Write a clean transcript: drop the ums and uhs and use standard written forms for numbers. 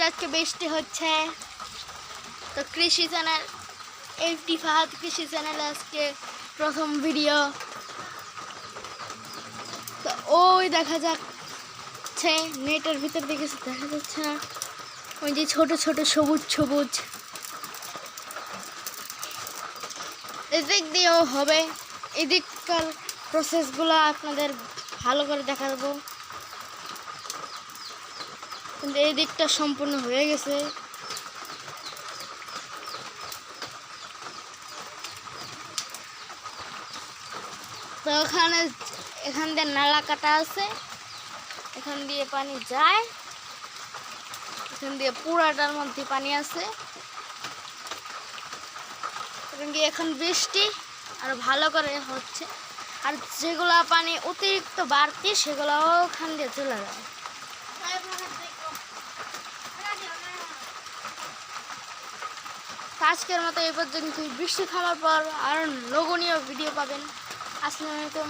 যে আজকে বৃষ্টি হচ্ছে, তো কৃষি চ্যানেল এফডি ফাহাদ কৃষি চ্যানেলে আজকে প্রথম ভিডিও। তো ওই দেখা যাচ্ছে নেটের ভিতর দিকে দেখা যাচ্ছে না, ওই যে ছোট ছোট সবুজ সবুজ, এদিক দিয়েও হবে। এদিককার প্রসেসগুলো আপনাদের ভালো করে দেখাবো, কিন্তু এই দিকটা সম্পূর্ণ হয়ে গেছে। তো এখান দিয়ে নালা কাটা আছে, এখান দিয়ে পানি যায়, এখান দিয়ে পুরাটার মধ্যে পানি আছে। এখন বৃষ্টি আর ভালো করে হচ্ছে, আর যেগুলা পানি অতিরিক্ত বাড়তি সেগুলো ওখান দিয়ে চলে যাবে। আজকের মতো এই পর্যন্ত। বৃষ্টি থামার পর আরো নগণীয় ভিডিও পাবেন। আসসালামু আলাইকুম।